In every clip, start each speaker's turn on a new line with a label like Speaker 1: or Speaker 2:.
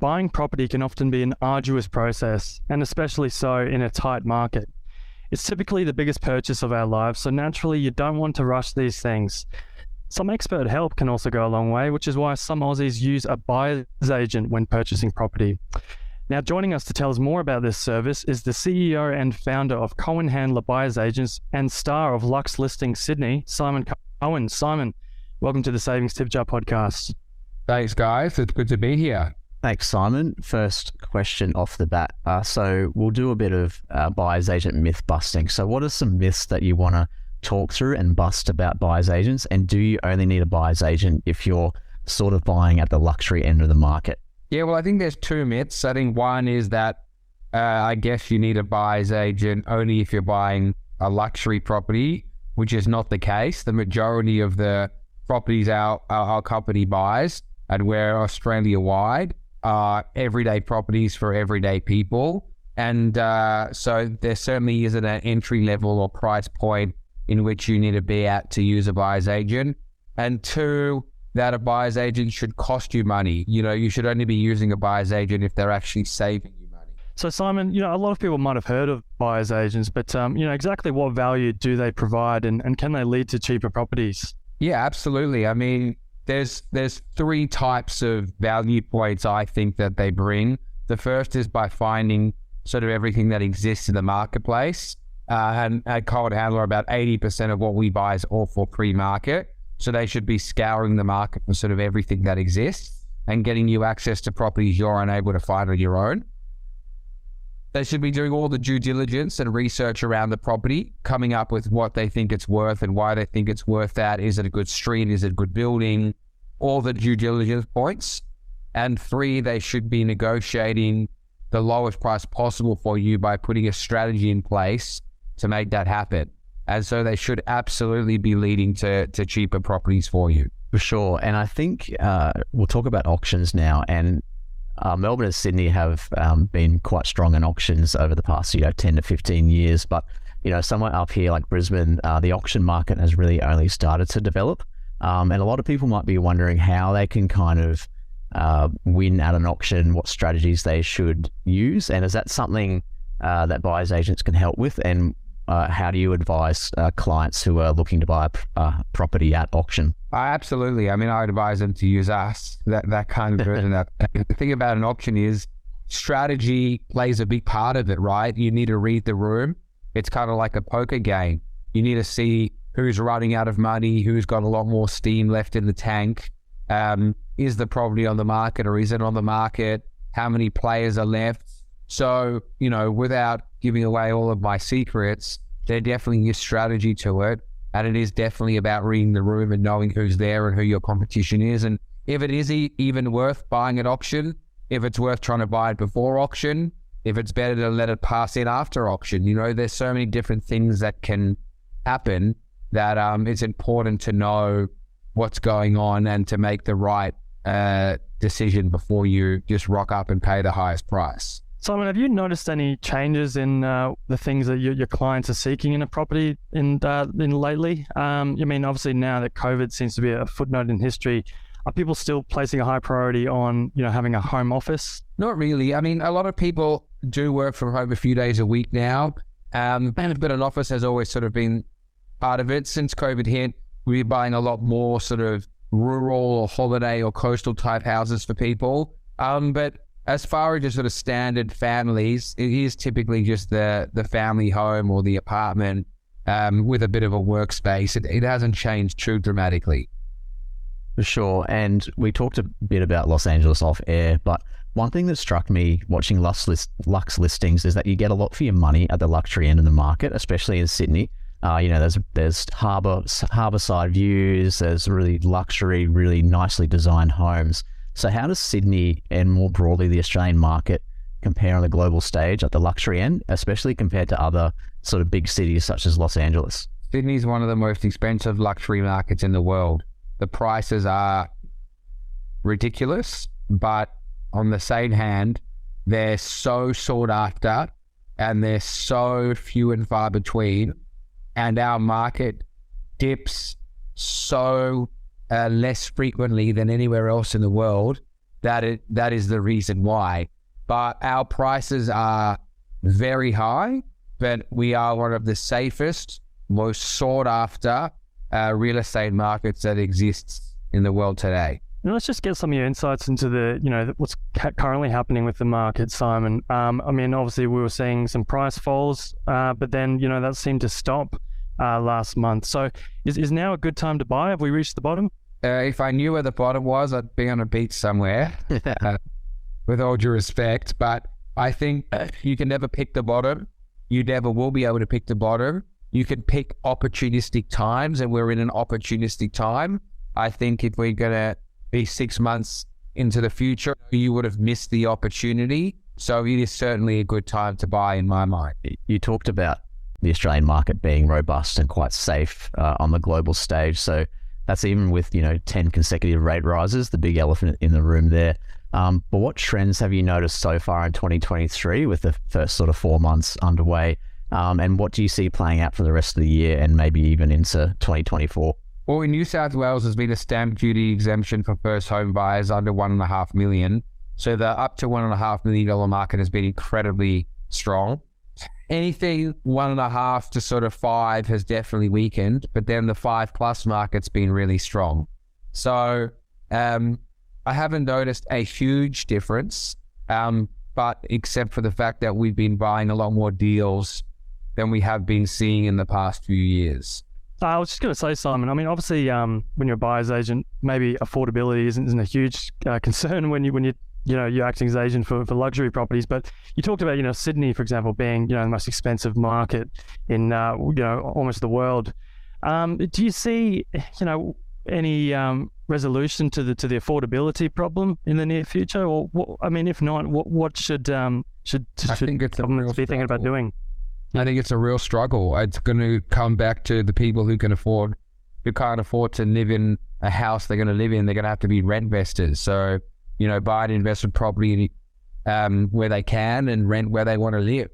Speaker 1: buying property can often be an arduous process, and especially so in a tight market. It's typically the biggest purchase of our lives, so naturally you don't want to rush these things. Some expert help can also go a long way, which is why some Aussies use a buyer's agent when purchasing property. Now, joining us to tell us more about this service is the CEO and founder of Cohen Handler Buyers Agents and star of Luxe Listings Sydney, Simon Cohen. Simon, welcome to the Savings Tip Jar podcast.
Speaker 2: Thanks, guys. It's good to be here.
Speaker 3: Thanks, Simon. First question off the bat. So we'll do a bit of buyer's agent myth busting. So what are some myths that you want to talk through and bust about buyer's agents? And do you only need a buyer's agent if you're sort of buying at the luxury end of the market?
Speaker 2: Yeah, well, I think there's two myths. I think one is that I guess you need a buyer's agent only if you're buying a luxury property, which is not the case. The majority of the properties our company buys, and we're Australia-wide, are everyday properties for everyday people. And so there certainly isn't an entry level or price point in which you need to be at to use a buyer's agent. And two, that a buyer's agent should cost you money. You know, you should only be using a buyer's agent if they're actually saving you money.
Speaker 1: So Simon, a lot of people might have heard of buyer's agents, but exactly what value do they provide, and can they lead to cheaper properties?
Speaker 2: Yeah, absolutely. I mean, there's three types of value points I think that they bring. The first is by finding sort of everything that exists in the marketplace. And at Cohen Handler, about 80% of what we buy is all for pre-market. So they should be scouring the market for sort of everything that exists and getting you access to properties you're unable to find on your own. They should be doing all the due diligence and research around the property, coming up with what they think it's worth and why they think it's worth that. Is it a good street? Is it a good building? All the due diligence points. And three, they should be negotiating the lowest price possible for you by putting a strategy in place to make that happen. And so they should absolutely be leading to cheaper properties for you.
Speaker 3: For sure. And I think we'll talk about auctions now. And Melbourne and Sydney have been quite strong in auctions over the past 10 to 15 years. But somewhere up here like Brisbane, the auction market has really only started to develop. And a lot of people might be wondering how they can kind of win at an auction, what strategies they should use. And is that something that buyer's agents can help with? And how do you advise clients who are looking to buy a property at auction?
Speaker 2: Absolutely. I mean, I advise them to use us, that kind of version. The thing about an auction is strategy plays a big part of it, right? You need to read the room. It's kind of like a poker game. You need to see who's running out of money, who's got a lot more steam left in the tank. Is the property on the market or is it on the market? How many players are left? So, without giving away all of my secrets, there definitely is strategy to it. And it is definitely about reading the room and knowing who's there and who your competition is. And if it is even worth buying at auction, if it's worth trying to buy it before auction, if it's better to let it pass in after auction. There's so many different things that can happen that it's important to know what's going on and to make the right decision before you just rock up and pay the highest price.
Speaker 1: Simon, have you noticed any changes in the things that your clients are seeking in a property in lately? Obviously now that COVID seems to be a footnote in history, are people still placing a high priority on, having a home office?
Speaker 2: Not really. I mean, a lot of people do work from home a few days a week now. But an office has always sort of been part of it. Since COVID hit, we're buying a lot more sort of rural or holiday or coastal type houses for people. But as far as just sort of standard families, it is typically just the family home or the apartment with a bit of a workspace. It hasn't changed too dramatically.
Speaker 3: For sure. And we talked a bit about Los Angeles off air, but one thing that struck me watching Luxe Listings is that you get a lot for your money at the luxury end of the market, especially in Sydney. There's harbour side views, there's really luxury, really nicely designed homes. So how does Sydney and more broadly the Australian market compare on the global stage at the luxury end, especially compared to other sort of big cities such as Los Angeles?
Speaker 2: Sydney is one of the most expensive luxury markets in the world. The prices are ridiculous, but on the same hand, they're so sought after and they're so few and far between. And our market dips so less frequently than anywhere else in the world that is the reason why. But our prices are very high, but we are one of the safest, most sought after real estate markets that exists in the world today.
Speaker 1: Now let's just get some of your insights into what's currently happening with the market, Simon. I mean, obviously we were seeing some price falls, but then, that seemed to stop last month. So is now a good time to buy? Have we reached the bottom?
Speaker 2: If I knew where the bottom was, I'd be on a beach somewhere, with all due respect. But I think you can never pick the bottom. You never will be able to pick the bottom. You can pick opportunistic times, and we're in an opportunistic time. I think if we're going to be 6 months into the future, you would have missed the opportunity. So it is certainly a good time to buy in my mind.
Speaker 3: You talked about the Australian market being robust and quite safe on the global stage. So that's even with, 10 consecutive rate rises, the big elephant in the room there. But what trends have you noticed so far in 2023 with the first sort of 4 months underway? And what do you see playing out for the rest of the year and maybe even into 2024?
Speaker 2: Well, in New South Wales, there's been a stamp duty exemption for first home buyers under $1.5 million. So the up to $1.5 million market has been incredibly strong. Anything 1.5 to sort of 5 has definitely weakened, but then the 5+ market's been really strong. So I haven't noticed a huge difference, but except for the fact that we've been buying a lot more deals than we have been seeing in the past few years.
Speaker 1: I was just going to say, Simon, I mean, obviously, when you're a buyer's agent, maybe affordability isn't a huge concern when you're acting as agent for luxury properties. But you talked about, Sydney, for example, being, the most expensive market in, almost the world. Do you see, any resolution to the affordability problem in the near future? Or if not, what should governments be thinking about doing?
Speaker 2: I think it's a real struggle. It's going to come back to the people who can't afford to live in a house they're going to live in. They're going to have to be rent investors. So, buy an investment property where they can and rent where they want to live,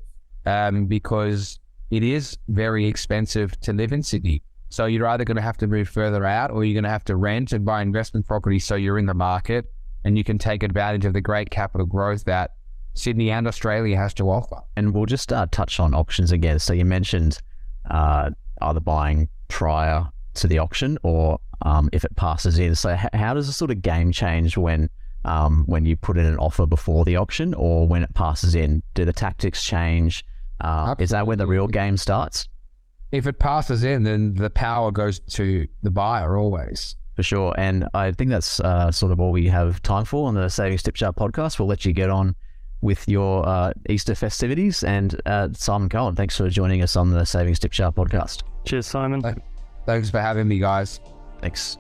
Speaker 2: because it is very expensive to live in Sydney. So you're either going to have to move further out, or you're going to have to rent and buy investment property so you're in the market and you can take advantage of the great capital growth that Sydney and Australia has to offer.
Speaker 3: And we'll just touch on auctions again. So you mentioned either buying prior to the auction or if it passes in. So how does the sort of game change when you put in an offer before the auction or when it passes in? Do the tactics change? Is that when the real game starts?
Speaker 2: If it passes in, then the power goes to the buyer always.
Speaker 3: For sure. And I think that's sort of all we have time for on the Savings Tip Jar podcast. We'll let you get on with your Easter festivities. And Simon Cohen, thanks for joining us on the Savings Tip Jar podcast.
Speaker 1: Cheers, Simon.
Speaker 2: Thanks for having me, guys.
Speaker 3: Thanks.